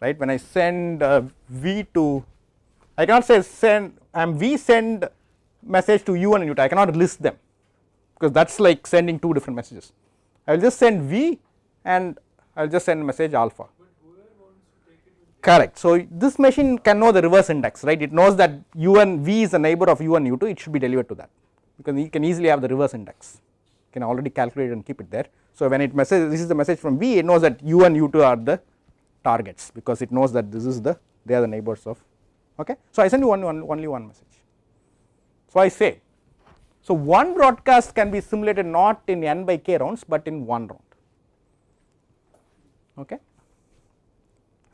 right. When I send V to, I cannot say V send message to U1 and U2, I cannot list them because that's like sending 2 different messages. I will just send V and I will just send message alpha. But whoever wants to take it will Correct. So this machine can know the reverse index, right. It knows that V is a neighbor of U1, U2, it should be delivered to that because you can easily have the reverse index. You can already calculate and keep it there. So when it messages, this is the message from V, it knows that U1, U2 are the targets because it knows that they are the neighbors of, okay. So I send you only one message. So I say, so one broadcast can be simulated not in n by k rounds but in one round, okay.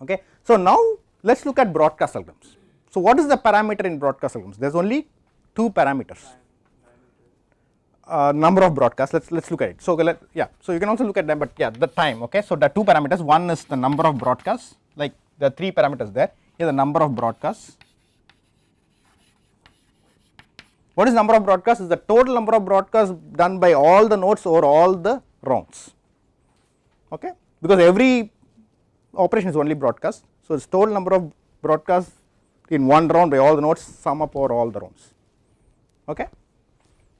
Okay. So now let us look at broadcast algorithms. So what is the parameter in broadcast algorithms? There is only 2 parameters, number of broadcasts. Let's look at it. So so you can also look at them, but the time, okay. So the 2 parameters, one is the number of broadcasts, like there are 3 parameters there. Here the number of broadcasts. What is number of broadcasts? Is the total number of broadcasts done by all the nodes over all the rounds, okay, because every operation is only broadcast. So it's total number of broadcasts in one round by all the nodes, sum up over all the rounds, okay.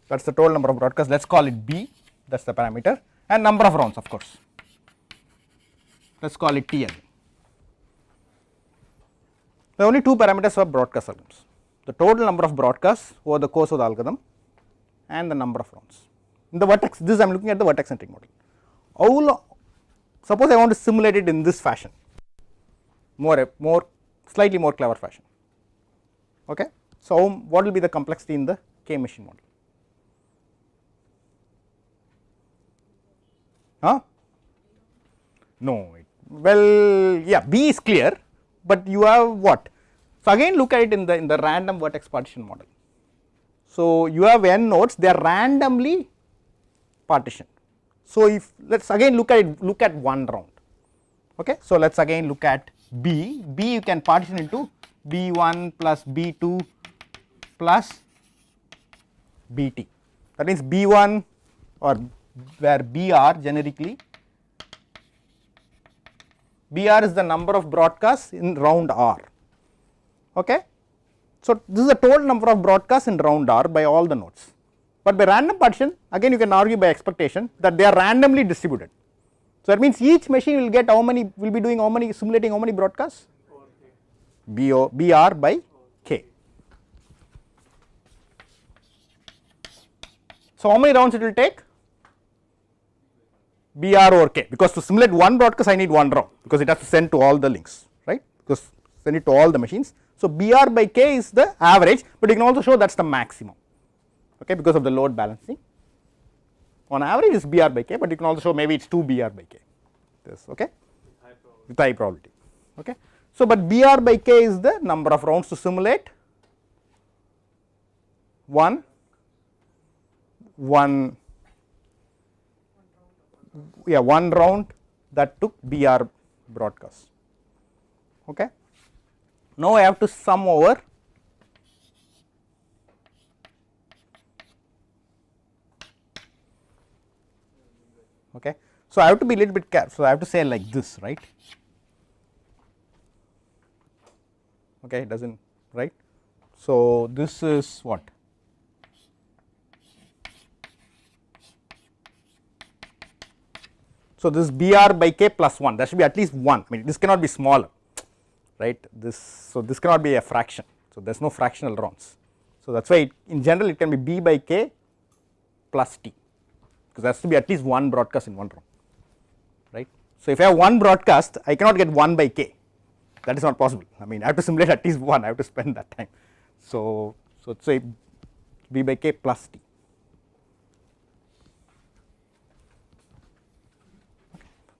That's the total number of broadcasts. Let's call it B, that's the parameter, and number of rounds, of course. Let's call it T again. There are only 2 parameters for broadcast algorithms: the total number of broadcasts over the course of the algorithm and the number of rounds. In the vertex, this I am looking at the vertex centric model. Suppose I want to simulate it in this fashion, slightly more clever fashion, okay. So what will be the complexity in the K machine model? No, B is clear, but you have what? So again look at it in the random vertex partition model. So you have n nodes, they are randomly partitioned. So if let's again look at one round, okay. So let's again look at B you can partition into B1 plus B2 plus BT. That means B1 or where BR generically, BR is the number of broadcasts in round R, okay. So this is the total number of broadcasts in round R by all the nodes, but by random partition again you can argue by expectation that they are randomly distributed. So that means each machine will get simulating how many broadcasts? BR by K. So, how many rounds it will take? BR over K, because to simulate one broadcast I need one round, because it has to send to all the links, right, because send it to all the machines. So, BR by K is the average, but you can also show that is the maximum, okay, because of the load balancing. On average is BR by K, but you can also show maybe it is 2 BR by K, this, okay, with high probability, okay. So, but BR by K is the number of rounds to simulate one round that took BR broadcast, okay. Now I have to sum over okay. So, I have to be a little bit careful. So, I have to say like this, right, okay, it does not, right. So, this is what? So, this BR by K plus 1, there should be at least 1, I mean this cannot be smaller, right, this, so this cannot be a fraction, so there is no fractional rounds. So, that is why in general it can be B by K plus T, because there has to be at least one broadcast in one round, right. So, if I have one broadcast I cannot get 1 by K, that is not possible, I mean I have to simulate at least one, I have to spend that time. So, say B by K plus T.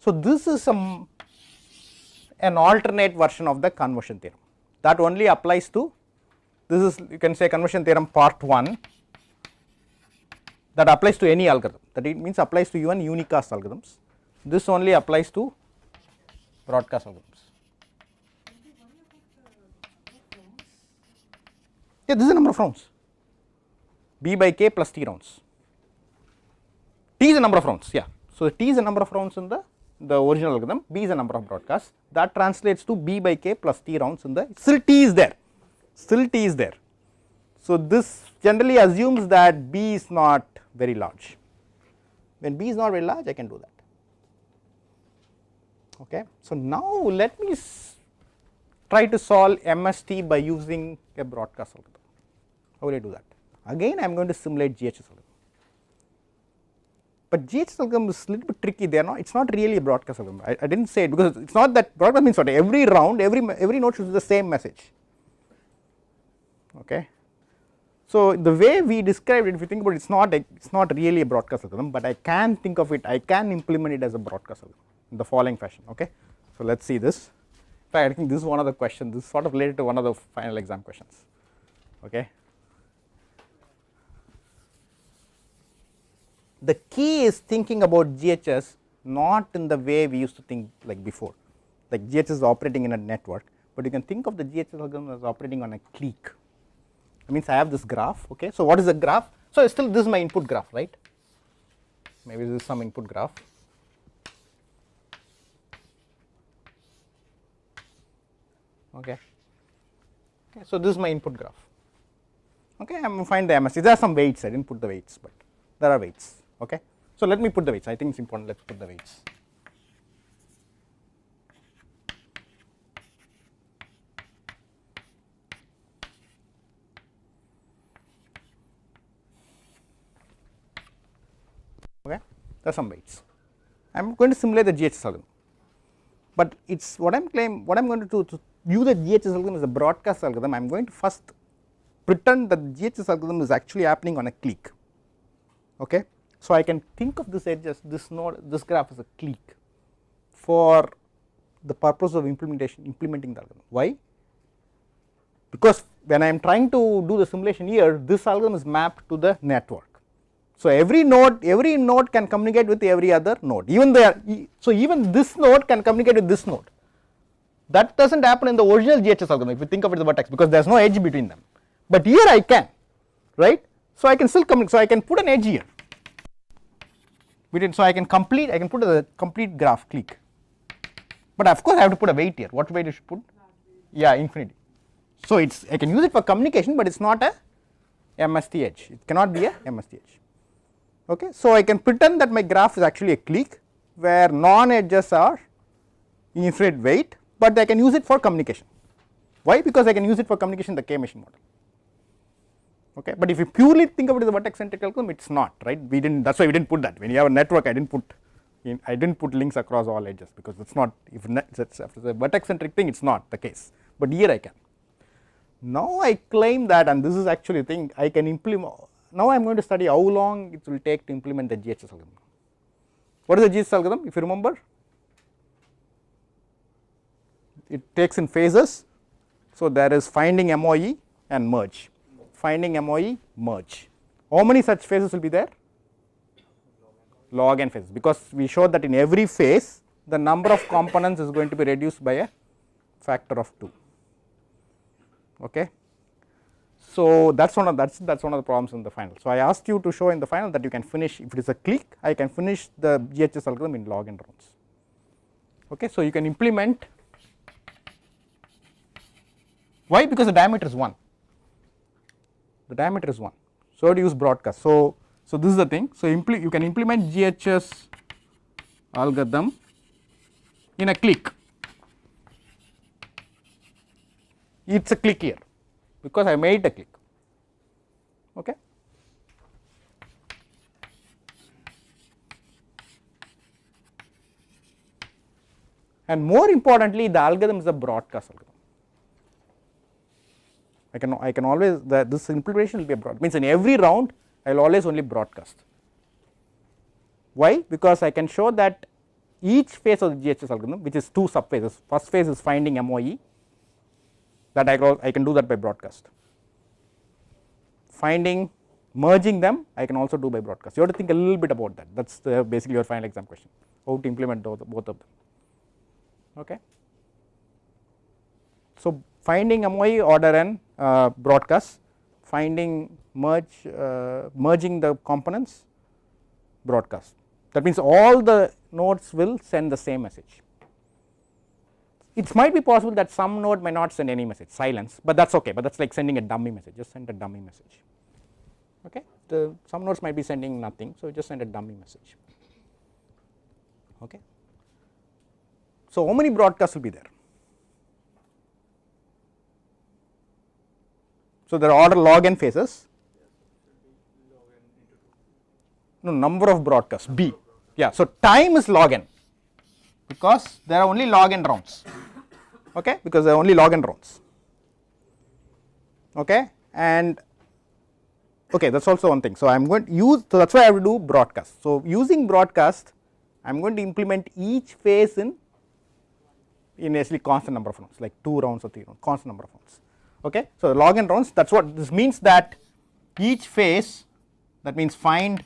So, this is an alternate version of the conversion theorem that only applies to, this is you can say conversion theorem part 1 that applies to any algorithm, that it means applies to even unicast algorithms. This only applies to broadcast algorithms. Yeah, this is the number of rounds, B by K plus T rounds, T is the number of rounds, yeah. So, T is the number of rounds in the original algorithm, B is the number of broadcasts, that translates to B by K plus T rounds in the, still T is there, still T is there. So, this generally assumes that B is not very large, when B is not very large I can do that, okay. So, now let me try to solve MST by using a broadcast algorithm. How will I do that? Again I am going to simulate GHS algorithm. But GHS algorithm is a little bit tricky, they are not, it is not really a broadcast algorithm, I did not say it, because it is not that broadcast means what, every round, every node should do the same message, okay. So, the way we described it, if you think about it, it is not really a broadcast algorithm, but I can think of it, I can implement it as a broadcast algorithm in the following fashion, okay. So, let us see this. In fact, I think this is one of the questions, this is sort of related to one of the final exam questions, okay. The key is thinking about GHS not in the way we used to think like before, like GHS is operating in a network, but you can think of the GHS algorithm as operating on a clique. That means I have this graph, okay. So, what is the graph? So, still this is my input graph, right, maybe this is some input graph, okay. So, this is my input graph, okay. I am going to find the MST, there are some weights, I did not put the weights, but there are weights, okay. So, let me put the weights, I think it is important, let us put the weights. Okay, there are some weights. I am going to simulate the GHS algorithm, but it is what I am going to do to view the GHS algorithm as a broadcast algorithm. I am going to first pretend that the GHS algorithm is actually happening on a clique, okay. So, I can think of this edge as this node, this graph as a clique for the purpose of implementing the algorithm. Why? Because when I am trying to do the simulation here, this algorithm is mapped to the network. So, every node can communicate with every other node, so even this node can communicate with this node. That does not happen in the original GHS algorithm if you think of it as a vertex, because there is no edge between them, but here I can, right. So, I can still communicate, so I can put an edge here. So, I can put a complete graph clique, but of course I have to put a weight here. What weight you should put? Yeah, infinity. So, it is, I can use it for communication, but it is not a MST edge, it cannot be a MST edge, okay. So, I can pretend that my graph is actually a clique where non edges are infinite weight, but I can use it for communication. Why? Because I can use it for communication in the K machine model. Okay, but if you purely think about it as a vertex centric algorithm, it's not, right. We didn't, that's why we didn't put that. When you have a network, I didn't put links across all edges, because it's not, if it's a vertex centric thing, it's not the case, but here I can. Now I claim that, and this is actually a thing I can implement. Now I am going to study how long it will take to implement the GHS algorithm. What is the GHS algorithm? If you remember, it takes in phases. So there is finding MOE and merge, finding MOE, merge. How many such phases will be there? Log n phases, because we showed that in every phase the number of components is going to be reduced by a factor of 2. Okay. So that's one of the problems in the final. So I asked you to show in the final that you can finish, if it is a clique, I can finish the GHS algorithm in log n rounds. Okay. So you can implement. Why? Because the diameter is 1. The diameter is 1. So to use broadcast. So this is the thing. So you can implement GHS algorithm in a clique. It's a clique here because I made a clique. Okay. And more importantly, the algorithm is a broadcast algorithm. I can always, this implementation will be a broad, means in every round I will always only broadcast. Why? Because I can show that each phase of the GHS algorithm, which is 2 subphases, first phase is finding MOE, that I can do that by broadcast. Finding, merging them, I can also do by broadcast. You have to think a little bit about that. That's basically your final exam question, how to implement both of them. Okay. So finding MOE, order n, broadcast, finding merging the components, broadcast. That means all the nodes will send the same message. It might be possible that some node may not send any message, silence, but that's okay, but that's like sending a dummy message, just send a dummy message. Okay. Some nodes might be sending nothing, so just send a dummy message. Okay. So how many broadcasts will be there? So there are order log n phases. No, number of broadcasts, B. Yeah, so time is log n because there are only log n rounds. Okay, because there are only log n rounds. Okay, and okay, that's also one thing. So I am going to use, so that's why I have to do broadcast. So using broadcast, I am going to implement each phase in actually constant number of rounds, like 2 rounds or 3 rounds, constant number of rounds. Okay, so log n rounds, that's what this means, that each phase, that means find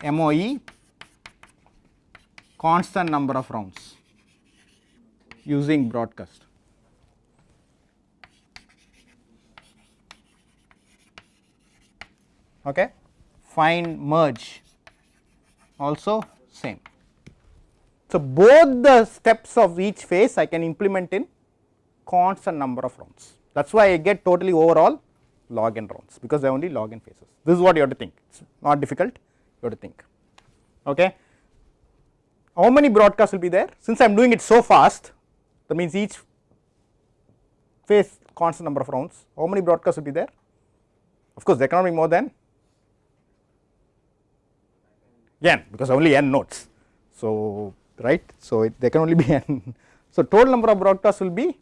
MOE constant number of rounds using broadcast. Okay, find merge also same. So both the steps of each phase I can implement in constant number of rounds. That's why I get totally overall log n rounds, because there are only log n phases. This is what you have to think. It's not difficult, you have to think. Okay. How many broadcasts will be there? Since I am doing it so fast, that means each phase constant number of rounds. How many broadcasts will be there? Of course, there cannot be more than n, because only n nodes. So right, so there can only be n. So total number of broadcasts will be,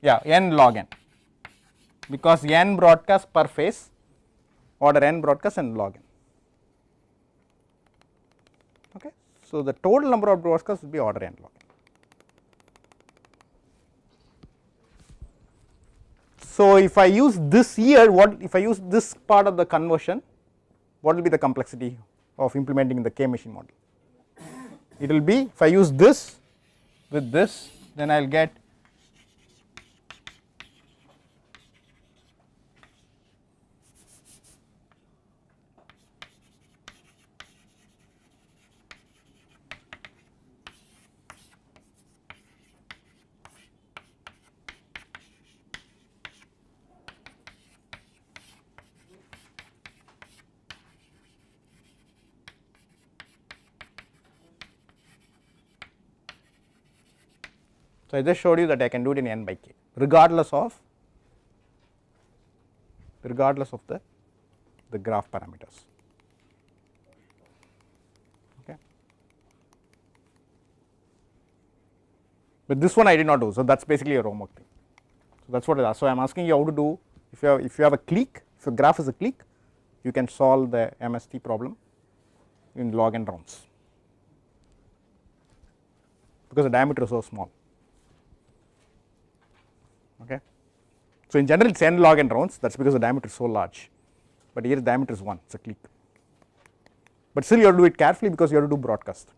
yeah, n log n, because n broadcasts per phase, order n broadcasts and log n. Okay, so the total number of broadcasts will be order n log n. So if I use this here, what if I use this part of the conversion, what will be the complexity of implementing the K machine model? It will be, if I use this with this, then I will get So, I just showed you that I can do it in n by k regardless of the graph parameters. Okay. But this one I did not do, so that is basically a homework thing. So, that is what it is. So, I am asking you how to do, if you have a clique, if your graph is a clique, you can solve the MST problem in log n rounds, because the diameter is so small. Okay. So, in general it is n log n rounds, that is because the diameter is so large, but here the diameter is 1, it is a clique, but still you have to do it carefully because you have to do broadcast.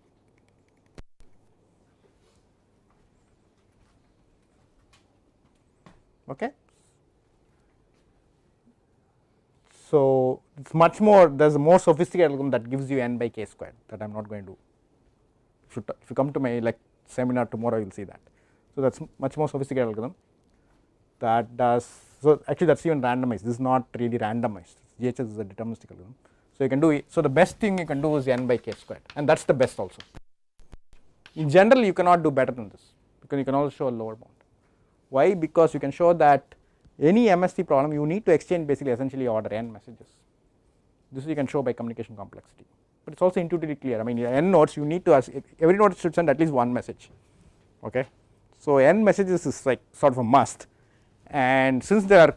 Okay. So, it is much more, there is a more sophisticated algorithm that gives you n by k squared, that I am not going to do. If you come to my seminar tomorrow, you will see that. So, that is much more sophisticated algorithm that does, so actually that is even randomized, this is not really randomized, GHS is a deterministic algorithm. So, you can do it, so the best thing you can do is n by k squared, and that is the best also. In general you cannot do better than this, because you can also show a lower bound. Why? Because you can show that any MST problem you need to exchange basically essentially order n messages. This you can show by communication complexity, but it is also intuitively clear. I mean, n nodes you need to ask, every node should send at least one message. Okay. So, n messages is like sort of a must, and since there are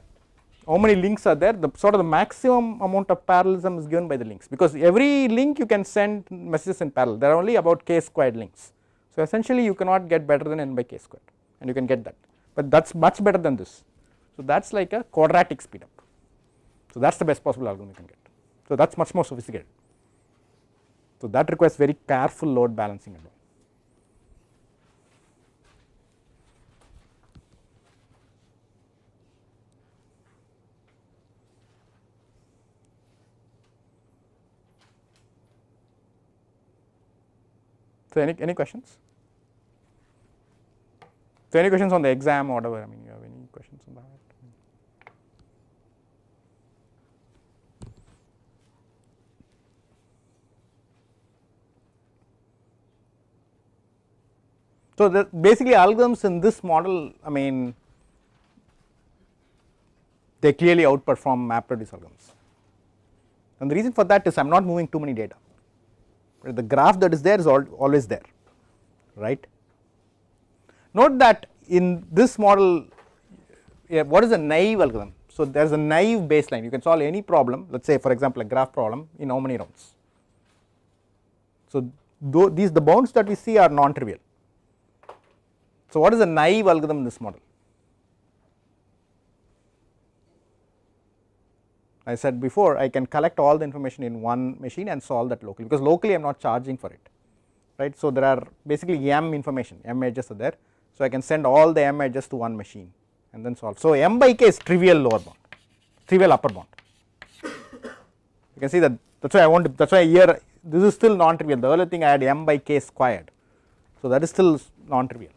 how many links are there, the sort of the maximum amount of parallelism is given by the links, because every link you can send messages in parallel, there are only about k squared links. So, essentially you cannot get better than n by k squared, and you can get that, but that is much better than this. So, that is like a quadratic speed up. So, that is the best possible algorithm you can get. So, that is much more sophisticated. So, that requires very careful load balancing and all. So, any questions? So, any questions on the exam or whatever? I mean, you have any questions on that? So, basically algorithms in this model, I mean, they clearly outperform map-reduce algorithms, and the reason for that is I am not moving too many data. The graph that is there is always there, right. Note that in this model, what is a naive algorithm? So, there is a naive baseline, you can solve any problem, let us say for example a graph problem in how many rounds. So, the bounds that we see are non-trivial. So, what is a naive algorithm in this model? I said before, I can collect all the information in one machine and solve that locally, because locally I am not charging for it, right. So, there are basically m information, m edges are there. So, I can send all the m edges to one machine and then solve. So, m by k is trivial lower bound, trivial upper bound. You can see that is why I want to, that is why here this is still non-trivial. The earlier thing I had m by k squared, so that is still non-trivial.